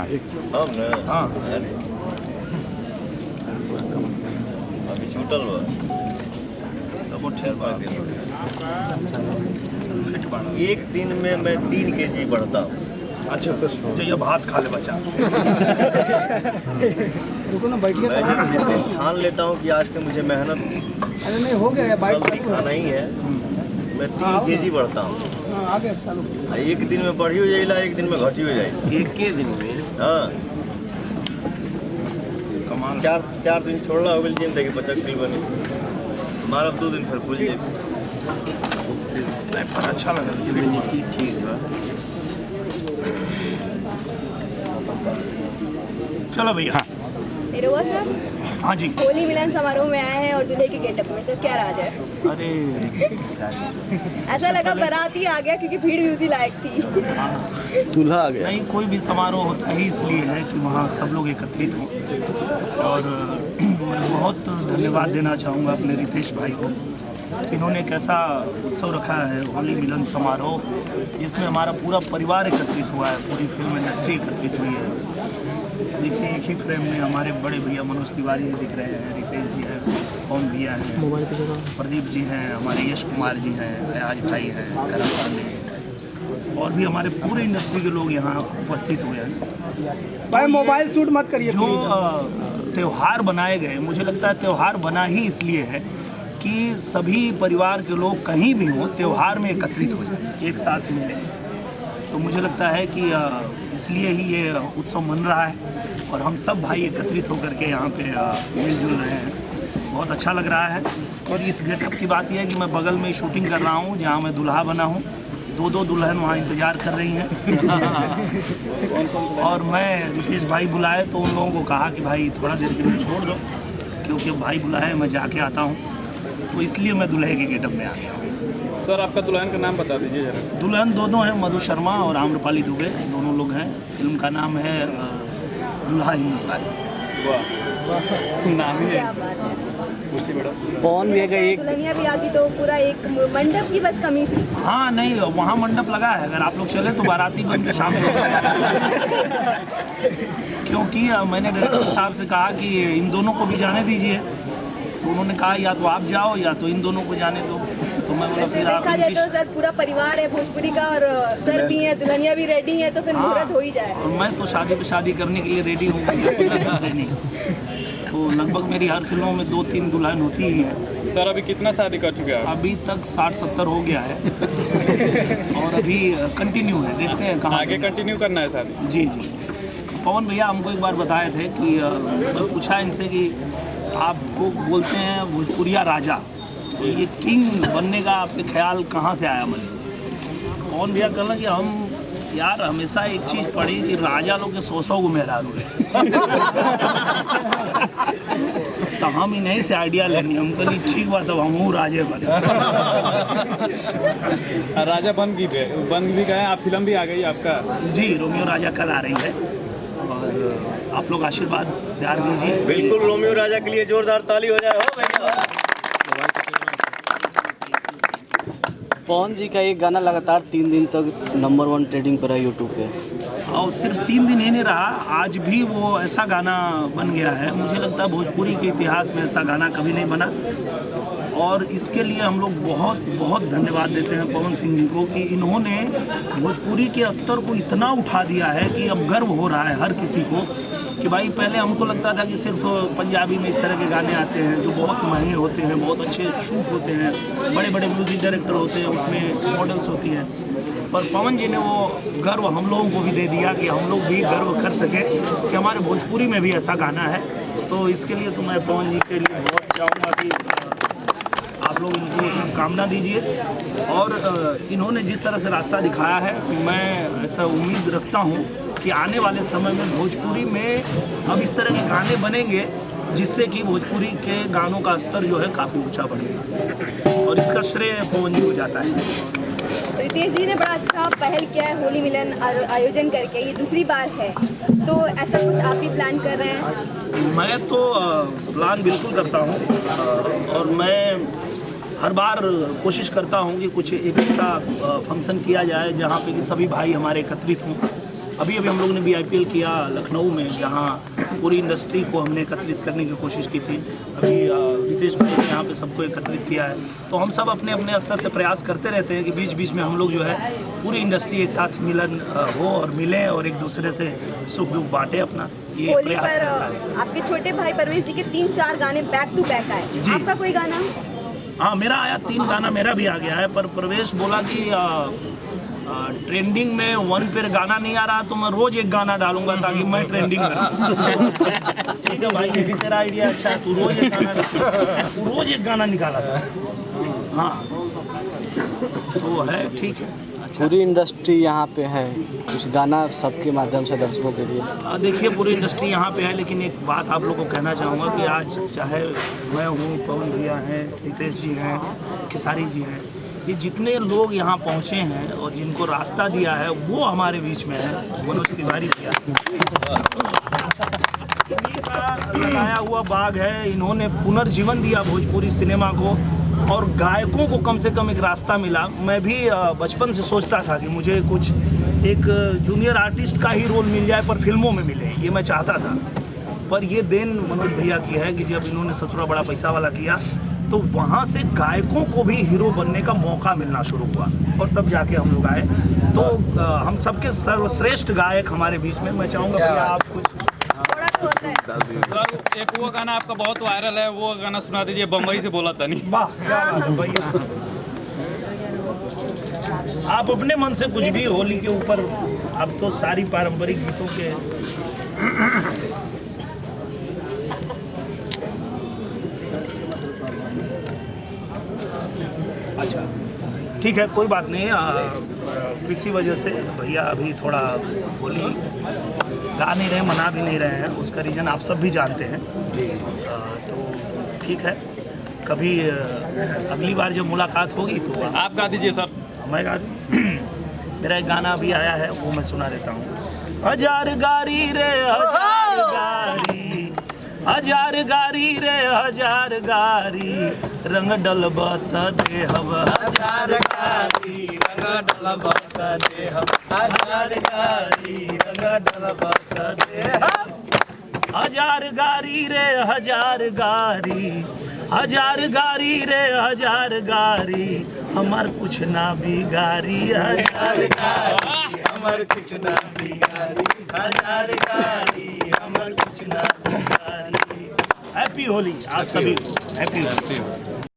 अब न हाँ अभी छूटल बा सब ठेर पा एक दिन में मैं 3 kg बढ़ता हूँ। अच्छा तो ये भात खा ले बच्चा। मैं ठान लेता हूँ कि आज से मुझे मेहनत नहीं हो गया जल्दी खाना ही है। मैं 3 kg बढ़ता हूँ। एक दिन में बढ़ी हो जाएगा, एक दिन में घटी हो जाएगी। एक के दिन में हाँ कमाल। चार दिन छोड़ना हो गया जिम देखिए 50 किलो बने हमारा 2 दिन फिर खुल जाए। पर अच्छा लगा ठीक है। चलो भैया। हाँ निरुआ सर, हाँ जी। होली मिलन समारोह में आए हैं और दूल्हे के गेटअप में, तो क्या राज है? अरे ऐसा लगा बाराती आ गया क्योंकि भीड़ भी उसी लायक थी। दूल्हा आ गया। नहीं, कोई भी समारोह होता ही इसलिए है कि वहाँ सब लोग एकत्रित हों। और मैं बहुत धन्यवाद देना चाहूँगा अपने रितेश भाई को, इन्होंने एक ऐसा उत्सव रखा है होली मिलन समारोह जिसमें हमारा पूरा परिवार एकत्रित हुआ है, पूरी फिल्म इंडस्ट्री एकत्रित हुई है। देखिए एक ही फ्रेम में हमारे बड़े भैया मनोज तिवारी जी दिख रहे हैं, रितेश जी हैं, पवन भैया हैं, प्रदीप जी हैं, हमारे यश कुमार जी हैं, अयाज भाई हैं, करण पांडे, और भी हमारे पूरे इंडस्ट्री के लोग यहाँ उपस्थित हुए हैं। भाई मोबाइल शूट मत करिए। जो त्यौहार बनाए गए, मुझे लगता है त्यौहार बना ही इसलिए है कि सभी परिवार के लोग कहीं भी हों त्यौहार में एकत्रित हो जाए, एक साथ मिले। तो मुझे लगता है कि इसलिए ही ये उत्सव मन रहा है और हम सब भाई एकत्रित होकर के यहाँ पे मिलजुल रहे हैं। बहुत अच्छा लग रहा है। और इस गेटअप की बात यह है कि मैं बगल में शूटिंग कर रहा हूँ जहाँ मैं दुल्हा बना हूँ। 2 दुल्हन वहाँ इंतज़ार कर रही हैं। और मैं रितेश भाई बुलाए तो उन लोगों को कहा कि भाई थोड़ा देर के लिए छोड़ दो, क्योंकि भाई बुलाए मैं जाके आता हूँ। तो इसलिए मैं दूल्हे के गेटअप में आ गया हूँ। सर आपका दुल्हन का नाम बता दीजिए जरा। दुल्हन दोनों हैं, मधु शर्मा और आम्रपाली दुबे, दोनों लोग हैं। फिल्म का नाम है दुल्हा हिंदुस्तानी। वाह नाम ही है। क्या बात है। पवन भी एक दुल्हनिया भी आ गई तो पूरा एक मंडप की बस कमी थी। हाँ नहीं, वहाँ मंडप लगा है, अगर आप लोग चले तो बाराती बन के शामिल हो जाए। क्योंकि मैंने डायरेक्टर साहब से कहा कि इन दोनों को भी जाने दीजिए, तो उन्होंने कहा या तो आप जाओ या तो इन दोनों को जाने दो। तो मैं बोला फिर आप देखा जाए तो सर पूरा परिवार है भोजपुरी का और सर भी है, दुल्हनिया भी रेडी है, तो फिर मुहूर्त हो ही जाए। और मैं तो शादी पे शादी करने के लिए रेडी हूँ। तो लगभग मेरी हर फिल्मों में 2-3 दुल्हन होती ही है। सर अभी कितना शादी कर चुके हैं आप? अभी तक 60-70 हो गया है और अभी कंटिन्यू है, देखते हैं कहाँ आगे कंटिन्यू करना है शादी। जी जी। पवन भैया हमको एक बार बताए थे कि मैं पूछा इनसे कि आपको बोलते हैं भोजपुरिया राजा, तो ये किंग बनने का आपके ख्याल कहाँ से आया मन? पवन भैया कहना कि हम यार हमेशा एक चीज़ पढ़ी कि राजा लोग के 100 को मेहरारू है। तो हम इन्हीं से आइडिया लेनी, हम कहनी ठीक बात है, हम राजे बने। राजा बन भी गए आप, फिल्म भी आ गई आपका। जी, रोमियो राजा कल आ रही है और आप लोग आशीर्वाद प्यार दीजिए। बिल्कुल रोमियो राजा के लिए जोरदार ताली हो जाए। हो भैया पवन जी का एक गाना लगातार 3 दिन तक नंबर 1 ट्रेंडिंग पर है यूट्यूब पे। और सिर्फ 3 दिन ही नहीं रहा, आज भी वो ऐसा गाना बन गया है। मुझे लगता है भोजपुरी के इतिहास में ऐसा गाना कभी नहीं बना और इसके लिए हम लोग बहुत बहुत धन्यवाद देते हैं पवन सिंह जी को कि इन्होंने भोजपुरी के स्तर को इतना उठा दिया है कि अब गर्व हो रहा है हर किसी को कि भाई पहले हमको लगता था कि सिर्फ पंजाबी में इस तरह के गाने आते हैं जो बहुत महंगे होते हैं, बहुत अच्छे शूट होते हैं, बड़े बड़े म्यूज़िक डायरेक्टर होते हैं, उसमें मॉडल्स होती हैं। पर पवन जी ने वो गर्व हम लोगों को भी दे दिया कि हम लोग भी गर्व कर सकें कि हमारे भोजपुरी में भी ऐसा गाना है। तो इसके लिए तो मैं पवन जी के लिए बहुत चाहूँगा कि आप लोग इनको शुभकामना दीजिए। और इन्होंने जिस तरह से रास्ता दिखाया है, मैं ऐसा उम्मीद रखता हूँ कि आने वाले समय में भोजपुरी में अब इस तरह के गाने बनेंगे जिससे कि भोजपुरी के गानों का स्तर जो है काफ़ी ऊंचा बढ़ेगा और इसका श्रेय पवन जी को जाता है। रितेश जी ने बड़ा अच्छा पहल किया है होली मिलन आयोजन करके, ये दूसरी बार है, तो ऐसा कुछ आप भी प्लान कर रहे हैं? मैं तो प्लान बिल्कुल करता हूँ और मैं हर बार कोशिश करता हूँ कि कुछ एक ऐसा फंक्शन किया जाए जहाँ पे कि सभी भाई हमारे एकत्रित हों अभी हम लोग ने भी IPL किया लखनऊ में, जहाँ पूरी इंडस्ट्री को हमने एकत्रित करने की कोशिश की थी। अभी रितेश भाई ने यहाँ पे सबको एकत्रित किया है। तो हम सब अपने अपने स्तर से प्रयास करते रहते हैं कि बीच बीच में हम लोग जो है पूरी इंडस्ट्री एक साथ मिलन हो और मिलें और एक दूसरे से सुख दुख बांटे अपना, ये होली प्रयास पर रहता है। आपके छोटे भाई परवेश जी के 3-4 गाने बैक टू बैक आए, जी। आपका कोई गाना? हाँ, मेरा आया 3 गाना मेरा भी आ गया है, पर प्रवेश बोला कि ट्रेंडिंग में 1 पे गाना नहीं आ रहा तो मैं रोज एक गाना डालूंगा ताकि मैं ट्रेंडिंग में रहूं। ठीक है भाई, ये भी तेरा आइडिया अच्छा है, तू रोज एक गाना निकाला था। हाँ, तो है, ठीक है, अच्छा। पूरी इंडस्ट्री यहाँ पे है, कुछ गाना सबके माध्यम से दर्शकों के लिए। देखिए, पूरी इंडस्ट्री यहाँ पे है, लेकिन एक बात आप लोगों को कहना चाहूँगा कि आज चाहे मैं हूँ, पवन भैया हैं, रितेश जी हैं, खेसारी जी हैं, ये जितने लोग यहाँ पहुँचे हैं और जिनको रास्ता दिया है वो हमारे बीच में है। मनोज तिवारी भैया लगाया हुआ बाग है, इन्होंने पुनर्जीवन दिया भोजपुरी सिनेमा को और गायकों को कम से कम एक रास्ता मिला। मैं भी बचपन से सोचता था कि मुझे कुछ एक जूनियर आर्टिस्ट का ही रोल मिल जाए पर फिल्मों में मिले, ये मैं चाहता था। पर ये देन मनोज भैया की है कि जब इन्होंने ससुरा बड़ा पैसा वाला किया तो वहाँ से गायकों को भी हीरो बनने का मौका मिलना शुरू हुआ और तब जाके हम लोग आए। तो हम सबके सर्वश्रेष्ठ गायक हमारे बीच में। मैं चाहूँगा भैया आप कुछ थोड़ा तो होता है। सर एक वो गाना आपका बहुत वायरल है, वो गाना सुना दीजिए, बम्बई से बोला था नहीं। वाह, क्या बात है भैया। आप अपने मन से कुछ भी होली के ऊपर, अब तो सारी पारंपरिक गीतों के अच्छा, ठीक है, कोई बात नहीं। किसी वजह से भैया अभी थोड़ा होली गा नहीं रहे, मना भी नहीं रहे हैं, उसका रीज़न आप सब भी जानते हैं। तो ठीक है, कभी अगली बार जब मुलाकात होगी तो आप गा दीजिए सर। मैं गा मेरा एक गाना अभी आया है, वो मैं सुना देता हूँ। हजार गारी रे हजार गारी, हजार गारी रे हजार गारी, रंग डलबत देहब हजार गारी, रंग डलबत देहब हजार गारी, रंग डलबत देहब हजार गारी रे हजार गारी, हजार गारी रे हजार गारी, हमार कुछ ना बिगारी हजार गारी, हमार कुछ ना बिगारी हजार गारी, हमार कुछ ना बिगारी। हैप्पी होली आप सभी को, हैप्पी होली।